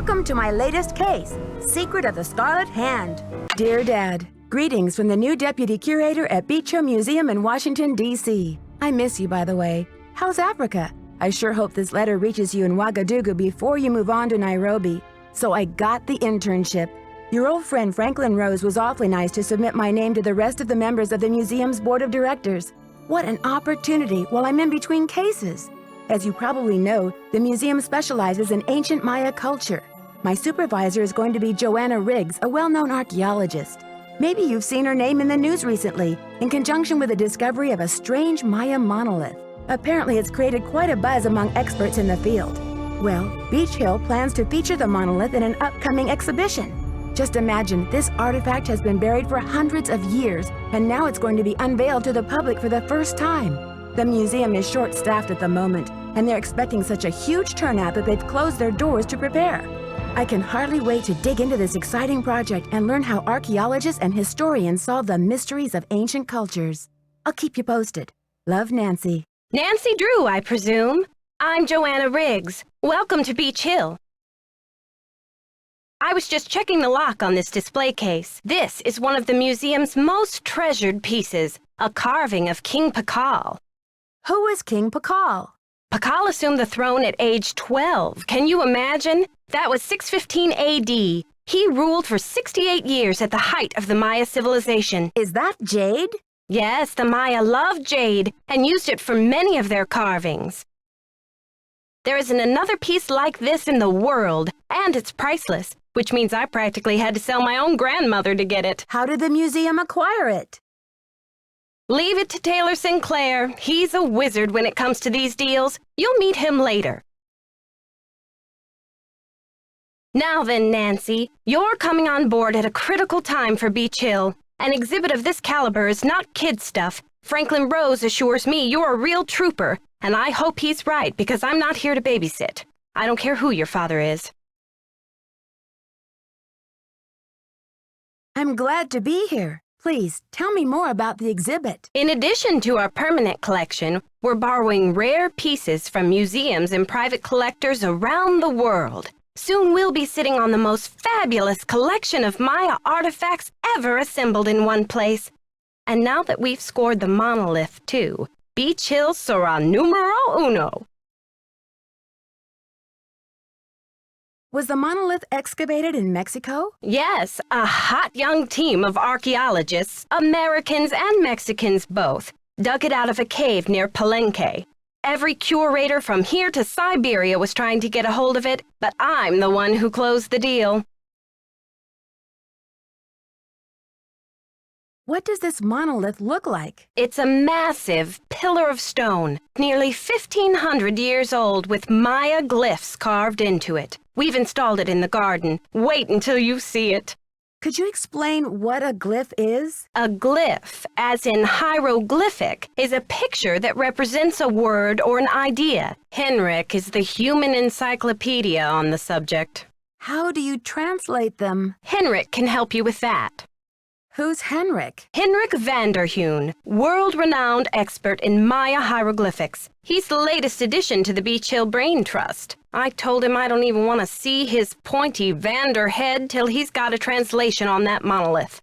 Welcome to my latest case, Secret of the Scarlet Hand. Dear Dad, greetings from the new Deputy Curator at Beach Hill Museum in Washington, D.C. I miss you, by the way. How's Africa? I sure hope this letter reaches you in Ouagadougou before you move on to Nairobi. So I got the internship. Your old friend Franklin Rose was awfully nice to submit my name to the rest of the members of the museum's board of directors. What an opportunity while I'm in between cases. As you probably know, the museum specializes in ancient Maya culture. My supervisor is going to be Johanna Riggs, a well-known archaeologist. Maybe you've seen her name in the news recently, in conjunction with the discovery of a strange Maya monolith. Apparently, it's created quite a buzz among experts in the field. Well, Beach Hill plans to feature the monolith in an upcoming exhibition. Just imagine, this artifact has been buried for hundreds of years, and now it's going to be unveiled to the public for the first time. The museum is short-staffed at the moment, and they're expecting such a huge turnout that they've closed their doors to prepare. I can hardly wait to dig into this exciting project and learn how archaeologists and historians solve the mysteries of ancient cultures. I'll keep you posted. Love, Nancy. Nancy Drew, I presume. I'm Johanna Riggs. Welcome to Beach Hill. I was just checking the lock on this display case. This is one of the museum's most treasured pieces, a carving of King Pacal. Who is King Pacal? Pacal assumed the throne at age 12. Can you imagine? That was 615 A.D. He ruled for 68 years at the height of the Maya Civilization. Is that Jade? Yes, the Maya loved jade and used it for many of their carvings. There isn't another piece like this in the world, and it's priceless, which means I practically had to sell my own grandmother to get it. How did the museum acquire it? Leave it to Taylor Sinclair. He's a wizard when it comes to these deals. You'll meet him later. Now then, Nancy, you're coming on board at a critical time for Beach Hill. An exhibit of this caliber is not kid stuff. Franklin Rose assures me you're a real trooper, and I hope he's right because I'm not here to babysit. I don't care who your father is. I'm glad to be here. Please, tell me more about the exhibit. In addition to our permanent collection, we're borrowing rare pieces from museums and private collectors around the world. Soon we'll be sitting on the most fabulous collection of Maya artifacts ever assembled in one place. And now that we've scored the monolith, too, Beach Hill sera numero uno. Was the monolith excavated in Mexico? Yes, a hot young team of archaeologists, Americans and Mexicans both, dug it out of a cave near Palenque. Every curator from here to Siberia was trying to get a hold of it, but I'm the one who closed the deal. What does this monolith look like? It's a massive pillar of stone, nearly 1,500 years old, with Maya glyphs carved into it. We've installed it in the garden. Wait until you see it. Could you explain what a glyph is? A glyph, as in hieroglyphic, is a picture that represents a word or an idea. Henrik is the human encyclopedia on the subject. How do you translate them? Henrik can help you with that. Who's Henrik? Henrik van der Hune, world-renowned expert in Maya hieroglyphics. He's the latest addition to the Beach Hill Brain Trust. I told him I don't even want to see his pointy Vander head till he's got a translation on that monolith.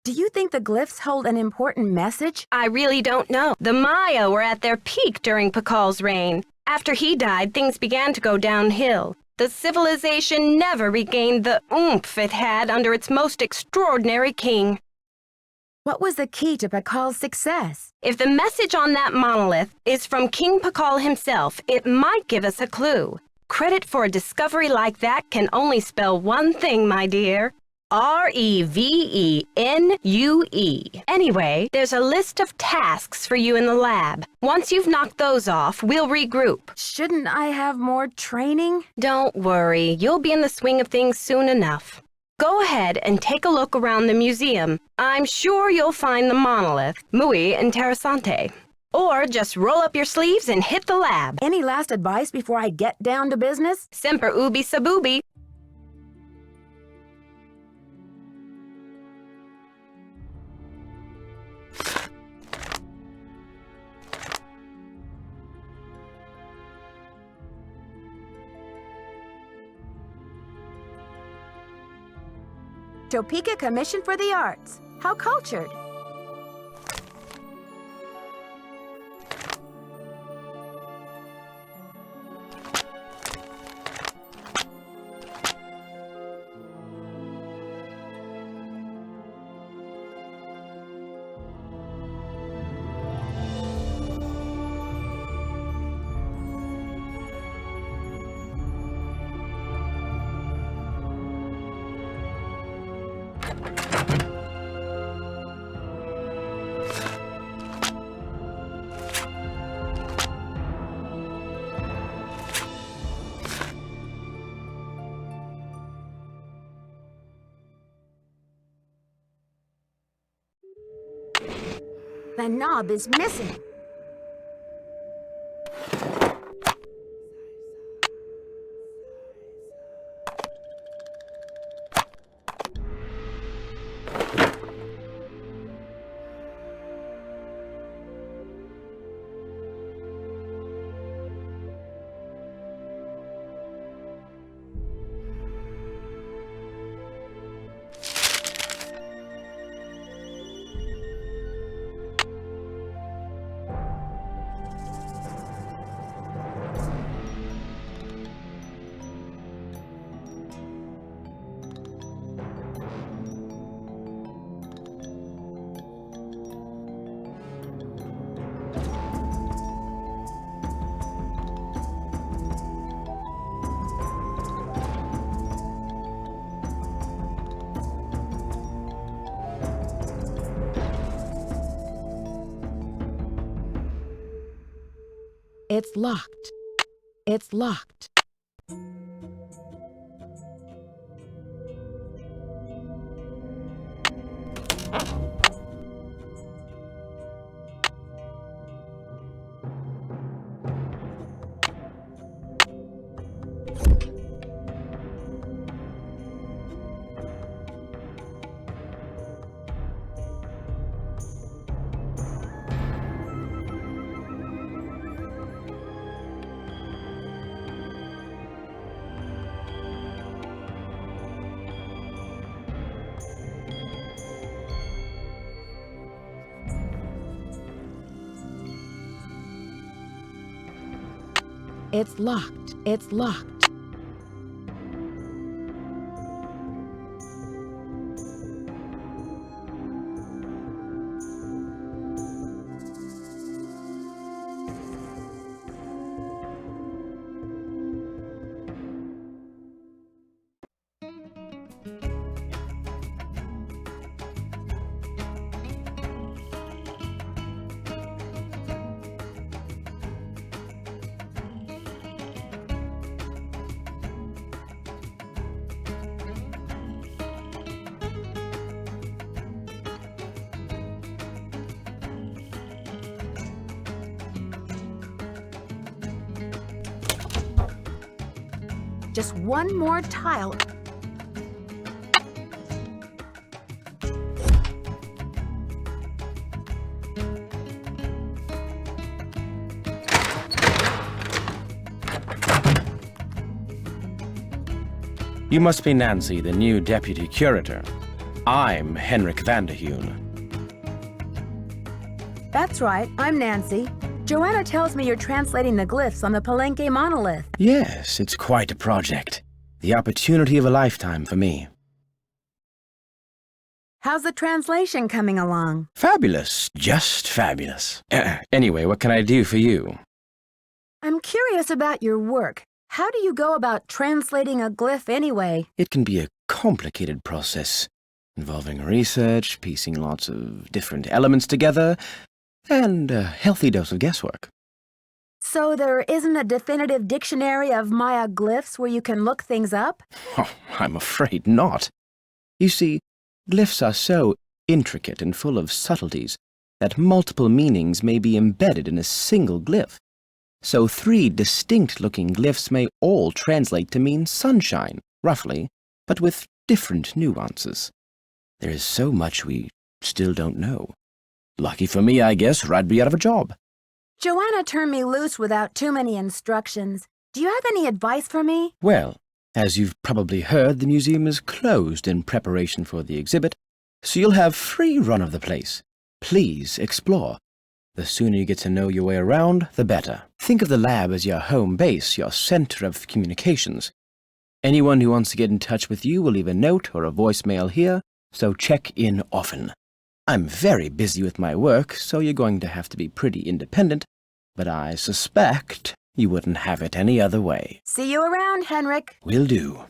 Do you think the glyphs hold an important message? I really don't know. The Maya were at their peak during Pacal's reign. After he died, things began to go downhill. The civilization never regained the oomph it had under its most extraordinary king. What was the key to Pacal's success? If the message on that monolith is from King Pacal himself, it might give us a clue. Credit for a discovery like that can only spell one thing, my dear. R-E-V-E-N-U-E. Anyway, there's a list of tasks for you in the lab. Once you've knocked those off, we'll regroup. Shouldn't I have more training? Don't worry, you'll be in the swing of things soon enough. Go ahead and take a look around the museum. I'm sure you'll find the monolith, muy interesante. Or just roll up your sleeves and hit the lab. Any last advice before I get down to business? Semper ubi sabubi. Topeka Commission for the Arts. How cultured. The knob is missing. It's locked. It's locked. It's locked. It's locked. Just one more tile. You must be Nancy, the new deputy curator. I'm Henrik van der Hune. That's right, I'm Nancy. Johanna tells me you're translating the glyphs on the Palenque monolith. Yes, it's quite a project. The opportunity of a lifetime for me. How's the translation coming along? Fabulous. Just fabulous. Anyway, what can I do for you? I'm curious about your work. How do you go about translating a glyph anyway? It can be a complicated process, involving research, piecing lots of different elements together, and a healthy dose of guesswork. So there isn't a definitive dictionary of Maya glyphs where you can look things up? Oh, I'm afraid not. You see, glyphs are so intricate and full of subtleties that multiple meanings may be embedded in a single glyph. So 3 distinct-looking glyphs may all translate to mean sunshine, roughly, but with different nuances. There is so much we still don't know. Lucky for me, I guess, or I'd be out of a job. Johanna turned me loose without too many instructions. Do you have any advice for me? Well, As you've probably heard, the museum is closed in preparation for the exhibit, so you'll have free run of the place. Please explore. The sooner you get to know your way around, the better. Think of the lab as your home base, your center of communications. Anyone who wants to get in touch with you will leave a note or a voicemail here, so check in often. I'm very busy with my work, so you're going to have to be pretty independent, but I suspect you wouldn't have it any other way. See you around, Henrik. Will do.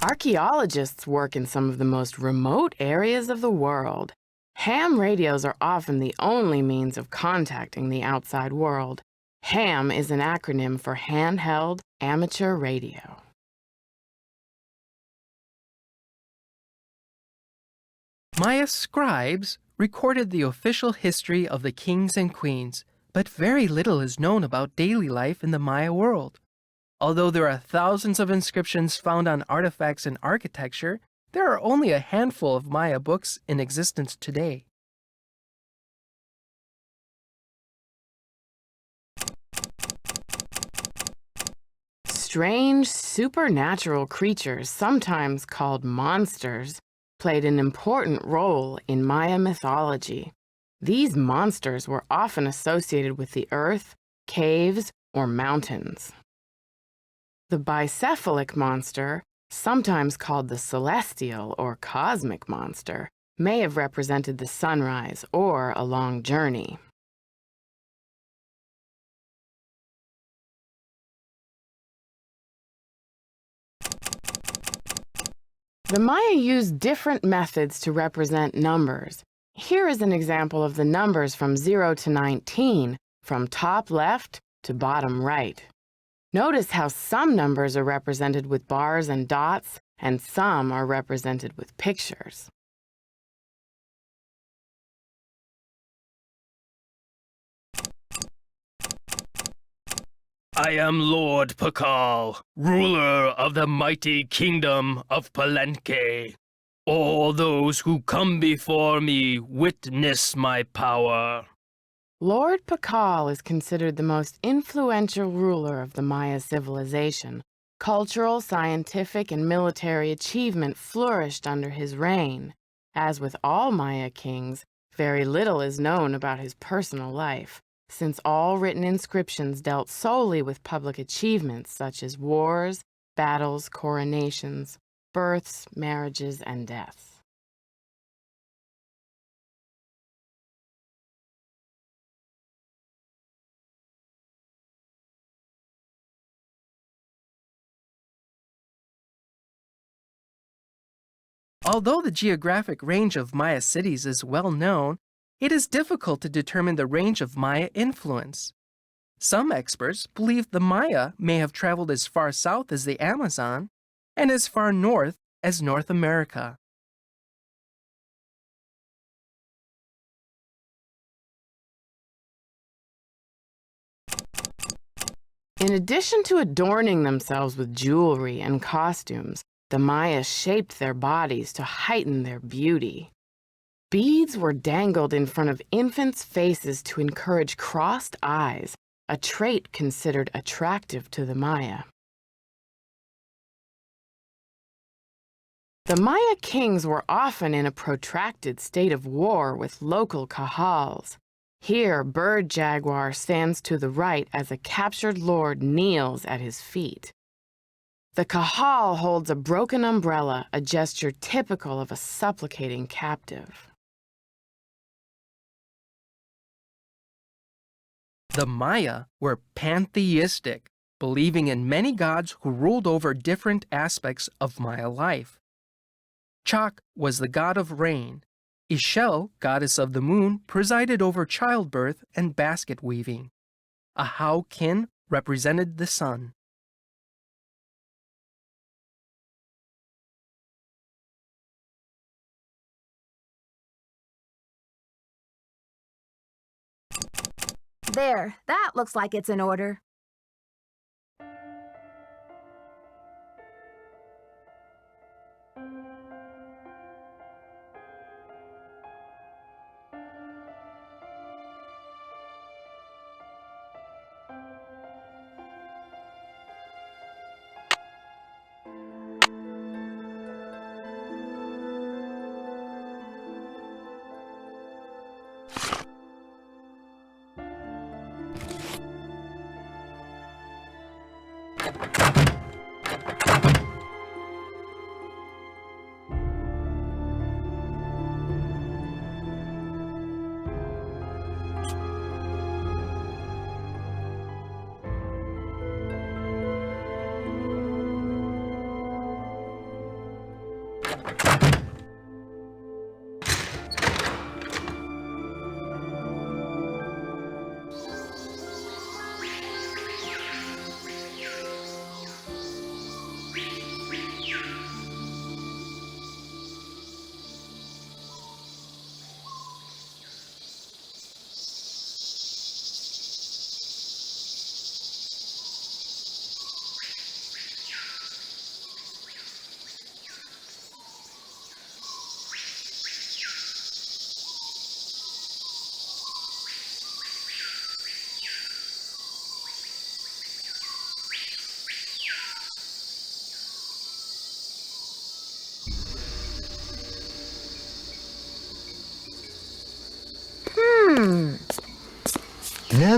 Archaeologists work in some of the most remote areas of the world. Ham radios are often the only means of contacting the outside world. HAM is an acronym for Handheld Amateur Radio. Maya scribes recorded the official history of the kings and queens, but very little is known about daily life in the Maya world. Although there are thousands of inscriptions found on artifacts and architecture, there are only a handful of Maya books in existence today. Strange supernatural creatures, sometimes called monsters, played an important role in Maya mythology. These monsters were often associated with the earth, caves, or mountains. The bicephalic monster, sometimes called the celestial or cosmic monster, may have represented the sunrise or a long journey. The Maya used different methods to represent numbers. Here is an example of the numbers from 0 to 19, from top left to bottom right. Notice how some numbers are represented with bars and dots, and some are represented with pictures. I am Lord Pacal, ruler of the mighty kingdom of Palenque. All those who come before me witness my power. Lord Pacal is considered the most influential ruler of the Maya civilization. Cultural, scientific, and military achievement flourished under his reign. As with all Maya kings, very little is known about his personal life, since all written inscriptions dealt solely with public achievements such as wars, battles, coronations, births, marriages, and deaths. Although the geographic range of Maya cities is well known, it is difficult to determine the range of Maya influence. Some experts believe the Maya may have traveled as far south as the Amazon and as far north as North America. In addition to adorning themselves with jewelry and costumes, the Maya shaped their bodies to heighten their beauty. Beads were dangled in front of infants' faces to encourage crossed eyes, a trait considered attractive to the Maya. The Maya kings were often in a protracted state of war with local Kahals. Here, Bird Jaguar stands to the right as a captured lord kneels at his feet. The Kahal holds a broken umbrella, a gesture typical of a supplicating captive. The Maya were pantheistic, believing in many gods who ruled over different aspects of Maya life. Chak was the god of rain. Ishel, goddess of the moon, presided over childbirth and basket weaving. Ahau Kin represented the sun. There, that looks like it's in order.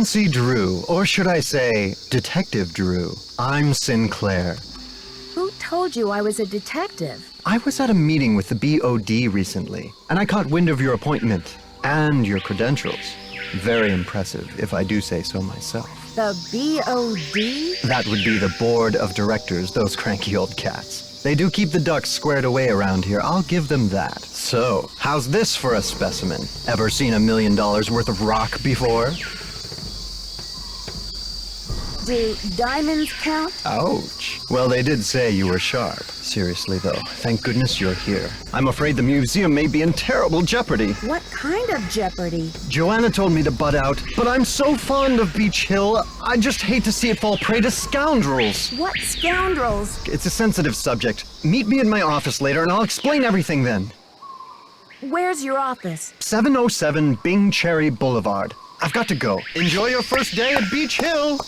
Nancy Drew, or should I say, Detective Drew. I'm Sinclair. Who told you I was a detective? I was at a meeting with the BOD recently, and I caught wind of your appointment and your credentials. Very impressive, if I do say so myself. The BOD? That would be the board of directors, those cranky old cats. They do keep the ducks squared away around here, I'll give them that. So, how's this for a specimen? Ever seen $1 million worth of rock before? Do diamonds count? Ouch. Well, they did say you were sharp. Seriously, though, thank goodness you're here. I'm afraid the museum may be in terrible jeopardy. What kind of jeopardy? Johanna told me to butt out, but I'm so fond of Beach Hill, I just hate to see it fall prey to scoundrels. What scoundrels? It's a sensitive subject. Meet me in my office later and I'll explain everything then. Where's your office? 707 Bing Cherry Boulevard. I've got to go. Enjoy your first day at Beach Hill.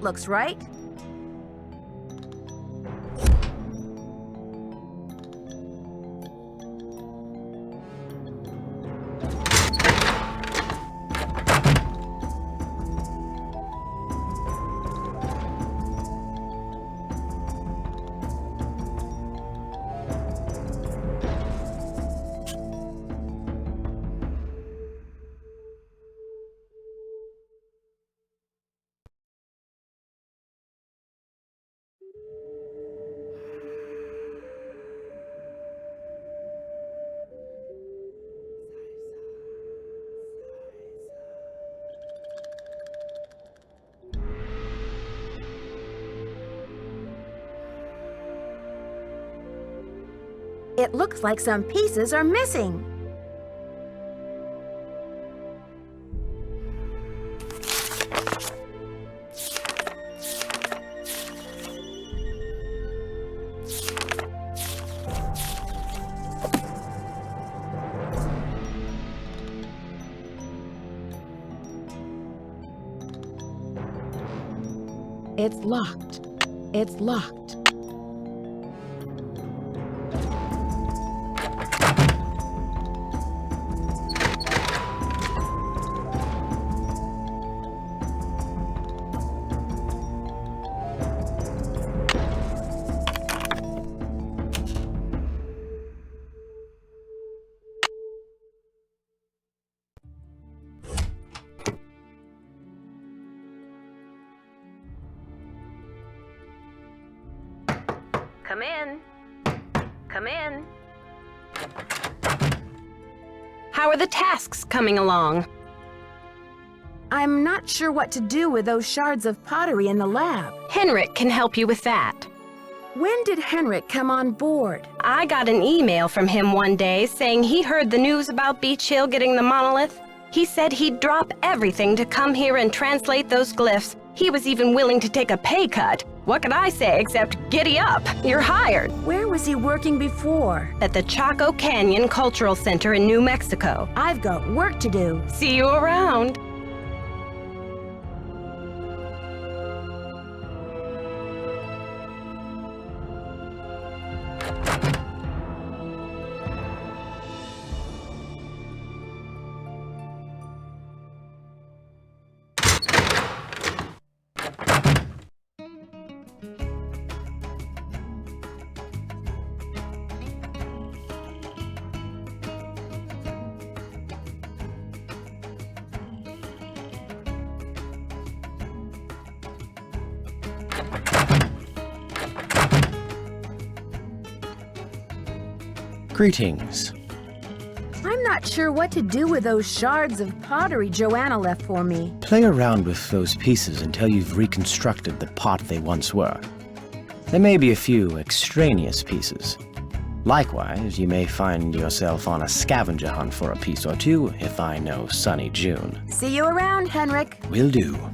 That looks right. It looks like some pieces are missing. It's locked. It's locked. Come in. Come in. How are the tasks coming along? I'm not sure what to do with those shards of pottery in the lab. Henrik can help you with that. When did Henrik come on board? I got an email from him one day saying he heard the news about Beach Hill getting the monolith. He said he'd drop everything to come here and translate those glyphs. He was even willing to take a pay cut. What could I say except giddy up? You're hired. Where was he working before? At the Chaco Canyon Cultural Center in New Mexico. I've got work to do. See you around. Greetings. I'm not sure what to do with those shards of pottery Johanna left for me. Play around with those pieces until you've reconstructed the pot they once were. There may be a few extraneous pieces. Likewise, you may find yourself on a scavenger hunt for a piece or two if I know Sunny June. See you around, Henrik. Will do.